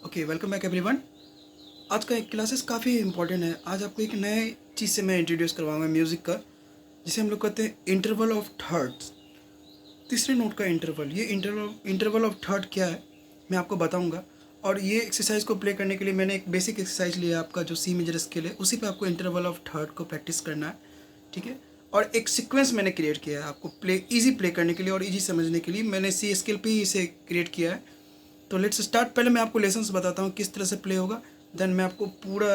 Okay, welcome back everyone. आज का एक क्लासेस काफ़ी इंपॉर्टेंट है। आज आपको एक नए चीज़ से मैं इंट्रोड्यूस करवाऊंगा म्यूज़िक का, जिसे हम लोग कहते हैं इंटरवल ऑफ थर्ड्स। तीसरे नोट का इंटरवल। ये इंटरवल ऑफ थर्ड क्या है मैं आपको बताऊंगा। और ये एक्सरसाइज को प्ले करने के लिए मैंने एक बेसिक एक्सरसाइज लिया आपका, जो सी मेजर स्केल है, उसी पे आपको इंटरवल ऑफ थर्ड को प्रैक्टिस करना है। ठीक है। और एक सीक्वेंस मैंने क्रिएट किया है आपको प्ले करने के लिए और ईजी समझने के लिए। मैंने सी स्केल पे ही इसे क्रिएट किया है। तो लेट्स स्टार्ट। पहले मैं आपको लेसन्स बताता हूँ किस तरह से प्ले होगा, देन मैं आपको पूरा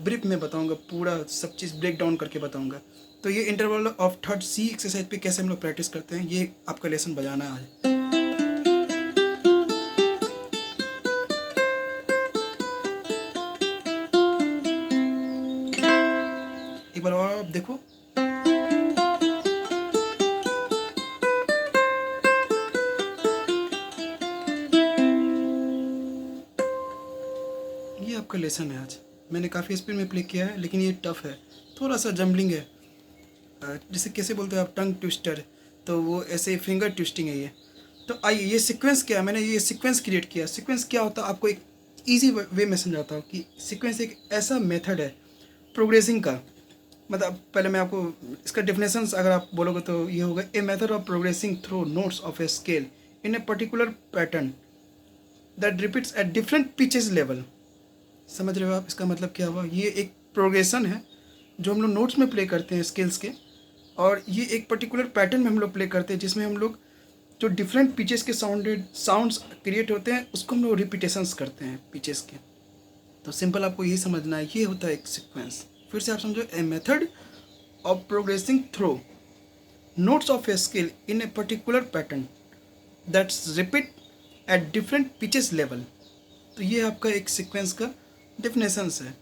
ब्रीफ में बताऊँगा, पूरा सब चीज़ ब्रेक डाउन करके बताऊँगा। तो ये interval of third C exercise पे कैसे हम लोग प्रैक्टिस करते हैं, ये आपका लेसन बजाना है आज। एक बार और आप देखो। ये आपका लेसन है आज। मैंने काफ़ी स्पीड में प्ले किया है, लेकिन ये टफ है, थोड़ा सा जम्बलिंग है। जैसे कैसे बोलते हैं आप, टंग ट्विस्टर, तो वो ऐसे फिंगर ट्विस्टिंग है ये। तो आइए, ये सीक्वेंस क्या है, मैंने ये सीक्वेंस क्रिएट किया। सीक्वेंस क्या होता है आपको एक ईजी वे में समझाता हूँ कि सीक्वेंस एक ऐसा मेथड है प्रोग्रेसिंग का। मतलब पहले मैं आपको इसका डेफिनेशंस अगर आप बोलोगे तो ये होगा, a method of progressing through notes of a scale in a particular pattern that repeats at different pitches level. समझ रहे हो आप इसका मतलब क्या हुआ? ये एक प्रोग्रेशन है जो हम लोग नोट्स में प्ले करते हैं स्केल्स के, और ये एक पर्टिकुलर पैटर्न में हम लोग प्ले करते हैं, जिसमें हम लोग जो डिफरेंट पिचेस के साउंड्स क्रिएट होते हैं उसको हम लोग रिपीटेशंस करते हैं पिचेस के। तो सिंपल आपको यही समझना है, ये होता है एक सीक्वेंस। फिर से आप समझो, a method of progressing through notes of a scale in a particular pattern that's repeat at different pitches level. तो ये आपका एक सीक्वेंस का डेफिनेशंस है।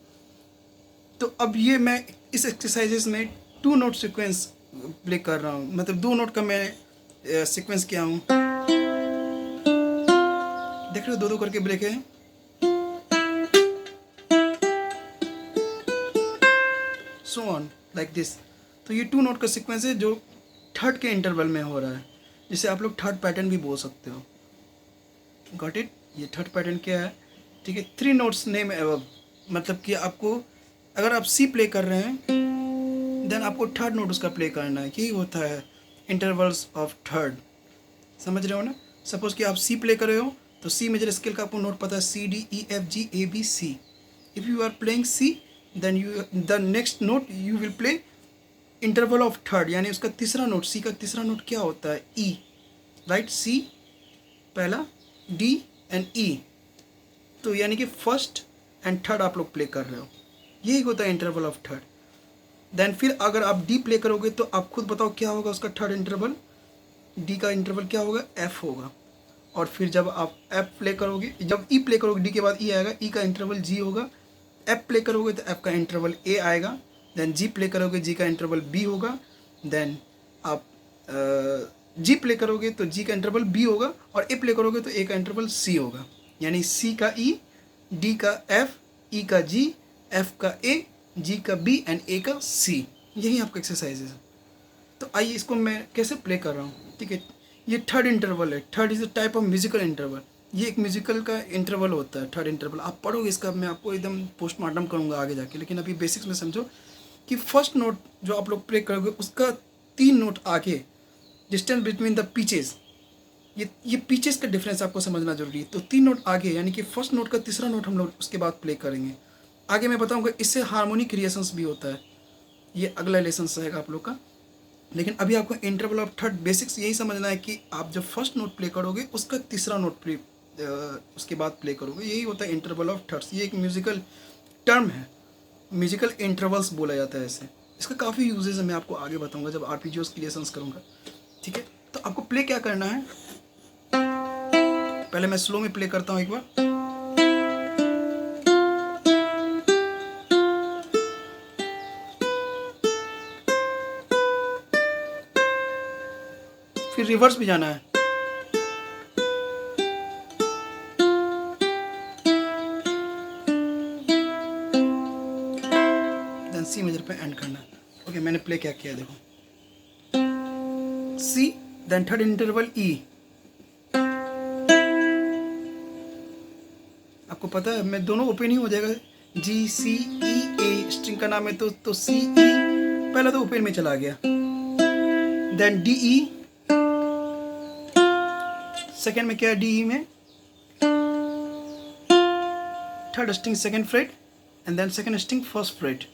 तो अब ये मैं इस एक्सरसाइजेस में 2 नोट सीक्वेंस प्ले कर रहा हूँ, मतलब 2 नोट का मैं सीक्वेंस किया हूँ। देख रहे हो, दो दो करके ब्रेक है, सो ऑन लाइक दिस। तो ये 2 नोट का सीक्वेंस है जो थर्ड के इंटरवल में हो रहा है, जिसे आप लोग थर्ड पैटर्न भी बोल सकते हो। Got it? ये थर्ड पैटर्न क्या है? ठीक है, 3 नोट्स नेम एबव, मतलब कि आपको अगर आप सी प्ले कर रहे हैं देन आपको थर्ड नोट उसका प्ले करना है। यही होता है इंटरवल्स ऑफ थर्ड। समझ रहे हो ना? सपोज कि आप सी प्ले कर रहे हो, तो सी मेजर स्केल का आपको नोट पता है, C D E F G A B C. If you are playing C, then you the next note you will play interval of third, यानी उसका तीसरा नोट, सी का तीसरा नोट क्या होता है? ई। राइट? सी पहला, डी एंड ई। तो यानी कि फर्स्ट एंड थर्ड आप लोग प्ले कर रहे हो, यही होता है इंटरवल ऑफ थर्ड। देन फिर अगर आप डी प्ले करोगे तो आप खुद बताओ क्या होगा उसका थर्ड इंटरवल। डी का इंटरवल क्या होगा? एफ होगा। और फिर जब आप एफ प्ले करोगे, जब ई प्ले करोगे डी के बाद ई आएगा, ई का इंटरवल जी होगा। एफ प्ले करोगे तो एफ का इंटरवल ए आएगा। देन जी प्ले करोगे, जी का इंटरवल बी होगा। देन आप जी प्ले करोगे तो जी का इंटरवल बी होगा, और ए प्ले करोगे तो ए का इंटरवल सी होगा। यानी सी का ई, डी का एफ, ई का जी, एफ का ए, जी का बी एंड ए का सी। यही आपका एक्सरसाइज है। तो आइए इसको मैं कैसे प्ले कर रहा हूँ। ठीक है, ये थर्ड इंटरवल है। Third is a type of musical interval. ये एक म्यूजिकल का इंटरवल होता है, थर्ड इंटरवल। आप पढ़ोगे इसका, मैं आपको एकदम पोस्टमार्टम करूँगा आगे जाके, लेकिन अभी बेसिक्स में समझो कि फर्स्ट नोट जो आप लोग प्ले करोगे उसका 3 नोट आगे, डिस्टेंस बिटवीन द पिचेस, ये पिचेस का डिफरेंस आपको समझना जरूरी है। तो 3 नोट आगे, यानी कि फर्स्ट नोट का तीसरा नोट हम लोग उसके बाद प्ले करेंगे। आगे मैं बताऊंगा इससे हार्मोनी क्रिएशंस भी होता है, ये अगला लेसन रहेगा आप लोग का। लेकिन अभी आपको इंटरवल ऑफ थर्ड बेसिक्स यही समझना है कि आप जब फर्स्ट नोट प्ले करोगे उसका तीसरा नोट प्ले उसके बाद प्ले करोगे, यही होता है इंटरवल ऑफ थर्ड्स। ये एक म्यूजिकल टर्म है, म्यूजिकल इंटरवल्स बोला जाता है इसे। इसका काफ़ी यूजेस है, मैं आपको आगे बताऊंगा जब आरपीजीओस क्रिएशंस करूंगा। ठीक है, तो आपको प्ले क्या करना है, पहले मैं स्लो में प्ले करता हूँ एक बार। फिर रिवर्स भी जाना है। देन सी मेजर पे एंड करना है। ओके, मैंने प्ले क्या किया देखो, सी, देन थर्ड इंटरवल ई। आपको पता है मैं दोनों ओपन ही हो जाएगा। जी सी ई ए स्ट्रिंग का नाम है तो सी ई पहला तो ओपन में चला गया, देन डी ई, सेकेंड में क्या है, डी ई में third string second fret and then second string first fret,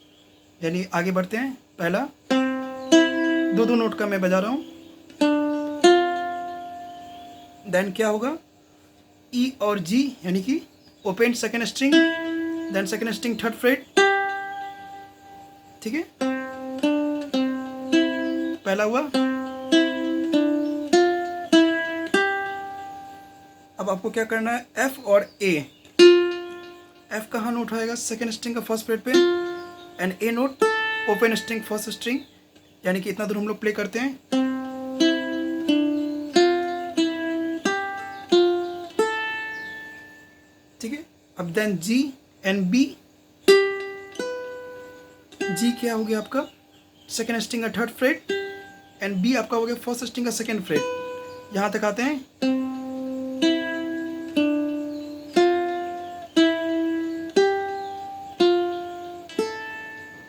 यानी आगे बढ़ते हैं। पहला दो नोट का मैं बजा रहा हूँ, देन क्या होगा, ई और जी यानी कि open second string, then second string third fret, ठीक है, पहला हुआ। अब आपको क्या करना है, एफ और ए। एफ कहाँ नोट आएगा, सेकेंड स्ट्रिंग का फर्स्ट फ्रेट पे, and A note open string first string, यानी कि इतना दूर हम लोग प्ले करते हैं। ठीक है, अब then G and B. G क्या हो गया आपका, सेकेंड स्ट्रिंग का थर्ड फ्रेट, एंड बी आपका हो गया फर्स्ट स्ट्रिंग का सेकेंड फ्रेट। यहां तक आते हैं,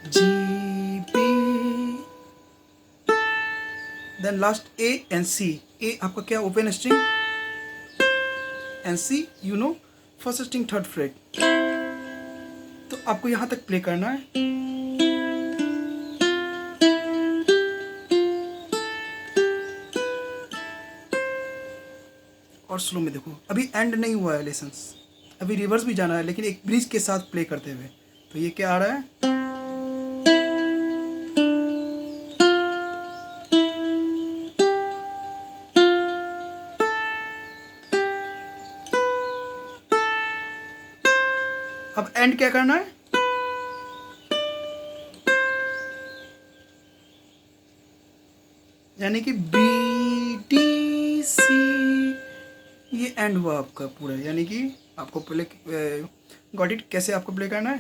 G B, then last A and C. A आपका क्या open string, and C you know first string third fret. तो आपको यहां तक प्ले करना है। और स्लो में देखो, अभी एंड नहीं हुआ है लेसन्स, अभी रिवर्स भी जाना है, लेकिन एक ब्रिज के साथ प्ले करते हुए। तो ये क्या आ रहा है, अब एंड क्या करना है, यानी कि बी डी सी, ये एंड हुआ आपका पूरा। यानी कि आपको प्ले, गॉट इट, कैसे आपको प्ले करना है।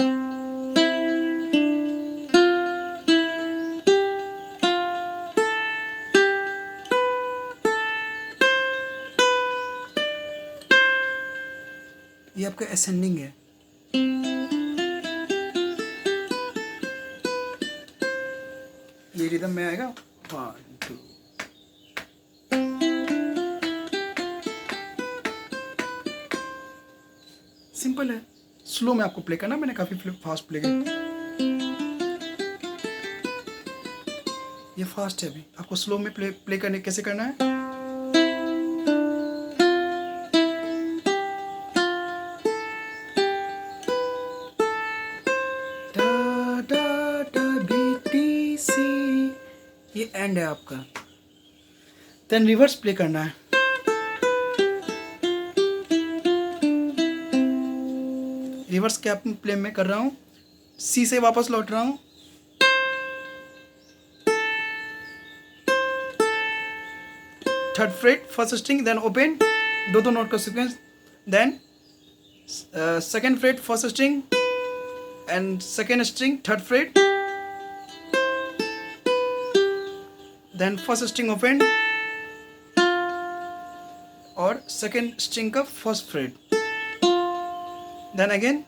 ये आपका असेंडिंग है, ये रिदम में आएगा 1 2। सिंपल है, स्लो में आपको प्ले करना, मैंने काफी फास्ट प्ले किया। ये फास्ट है, अभी आपको स्लो में प्ले करने कैसे करना है। दा दा दा बी टी सी, ये एंड है आपका। देन रिवर्स प्ले करना है, रिवर्स क्या प्ले में कर रहा हूँ, सी से वापस लौट रहा हूँ, third fret first string, then open, दो नोट का sequence, then second fret first string and second string third fret, then first string open और सेकेंड स्ट्रिंग का first fret, then again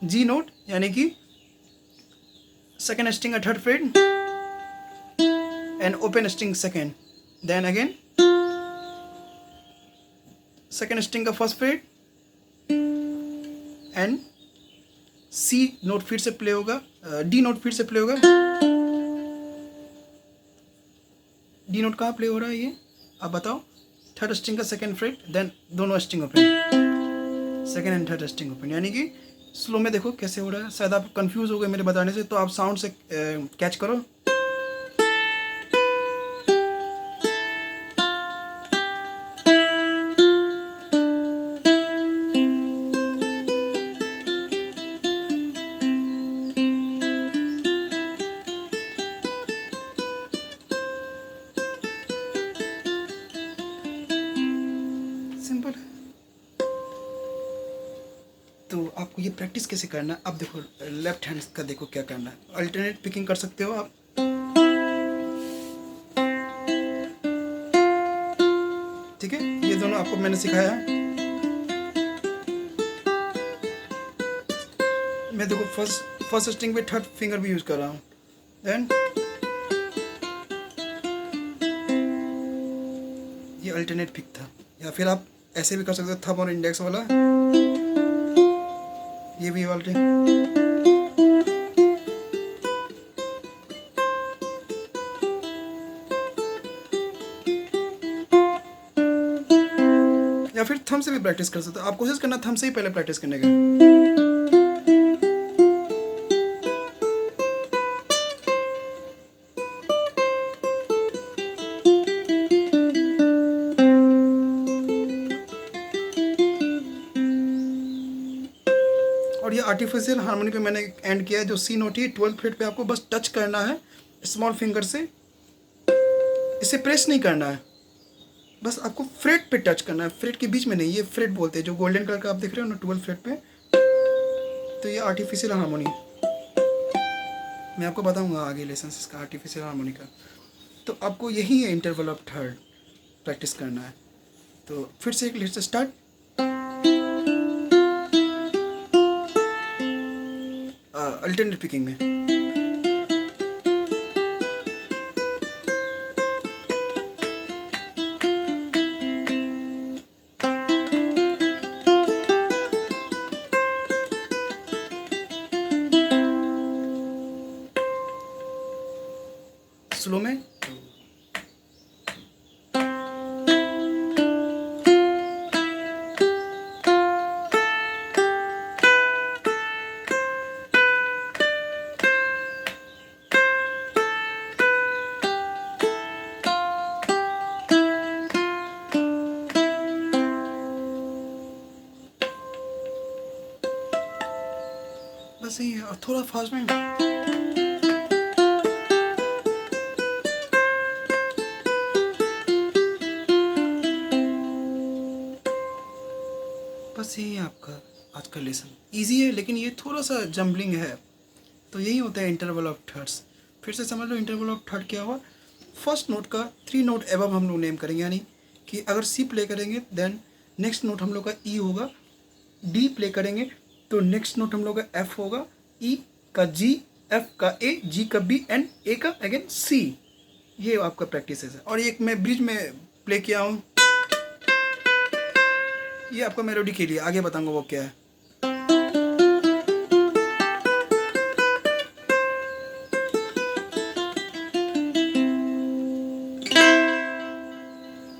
G note, यानी कि सेकेंड स्ट्रिंग का third fret and open string second, then again second string का first fret and C note फिर से play होगा, D naught फिर से प्ले होगा। डी नोट कहाँ प्ले हो रहा है ये आप बताओ, थर्ड स्ट्रिंग का सेकेंड फ्रेट, देन दोनों string open, second and third string open. यानी कि स्लो में देखो कैसे हो रहा है, शायद आप कंफ्यूज हो गए मेरे बताने से, तो आप साउंड से कैच करो। सिंपल है। तो आपको ये प्रैक्टिस कैसे करना है, अब देखो लेफ्ट हैंड का देखो क्या करना है, अल्टरनेट पिकिंग कर सकते हो आप। ठीक है, ये दोनों आपको मैंने सिखाया है। मैं देखो फर्स्ट स्ट्रिंग पे थर्ड फिंगर भी यूज़ कर रहा हूँ। देन ये अल्टरनेट पिक था, या फिर आप ऐसे भी कर सकते हो, थंब और इंडेक्स वाला, ये भी वाले। या फिर थंब से भी प्रैक्टिस कर सकते हो। आप कोशिश करना थंब से ही पहले प्रैक्टिस करने का। और ये आर्टिफिशियल हार्मोनी पे मैंने एंड किया है। जो सी नोट है 12th फ्रेट पे आपको बस टच करना है स्मॉल फिंगर से, इसे प्रेस नहीं करना है, बस आपको फ्रेट पे टच करना है, फ्रेट के बीच में नहीं। ये फ्रेट बोलते हैं जो गोल्डन कलर का आप देख रहे हो ना 12th फ्रेट पे, तो ये आर्टिफिशियल हार्मोनी। मैं आपको बताऊंगा आगे लेसन इसका आर्टिफिशियल हार्मोनी का। तो आपको यही है इंटरवल ऑफ थर्ड प्रैक्टिस करना है। तो फिर से एक लेट्स स्टार्ट। अल्टरनेट पिकिंग में स्लो में बस यही है, और थोड़ा फास्ट में। बस यही है आपका आज का लेसन। इजी है लेकिन ये थोड़ा सा जम्बलिंग है। तो यही होता है इंटरवल ऑफ थर्ड्स। फिर से समझ लो इंटरवल ऑफ थर्ड क्या हुआ। फर्स्ट नोट का 3 नोट एबव हम लोग नेम करेंगे, यानी कि अगर सी प्ले करेंगे देन नेक्स्ट नोट हम लोग का ई होगा, डी प्ले करेंगे तो नेक्स्ट नोट हम लोग का एफ होगा, ई का जी, एफ का ए, जी का बी एंड ए का अगेन सी। ये आपका प्रैक्टिस है। और एक मैं ब्रिज में प्ले किया हूँ, ये आपका मेलोडी के लिए, आगे बताऊंगा वो क्या है।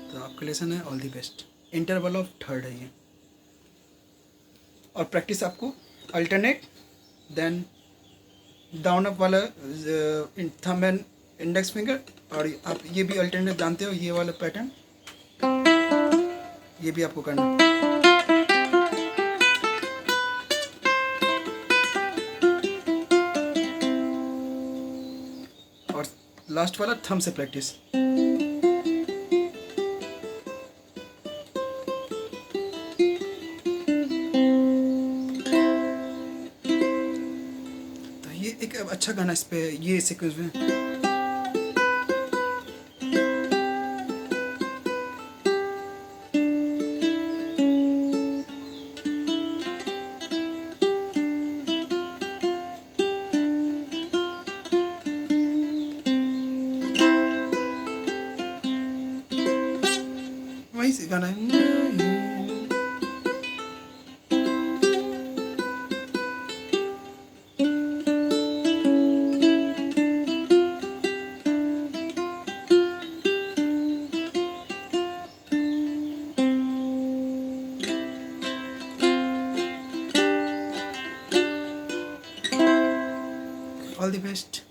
तो आपका लेसन है all the best. Interval of third है ये। और प्रैक्टिस आपको अल्टरनेट, देन डाउन अप वाला थंब एंड इंडेक्स फिंगर, और आप ये भी अल्टरनेट जानते हो, ये वाला पैटर्न ये भी आपको करना है। और लास्ट वाला थंब से प्रैक्टिस। तो ये एक अच्छा गाना इस पे ये सीक्वेंस में। वही से गाना है। All the best.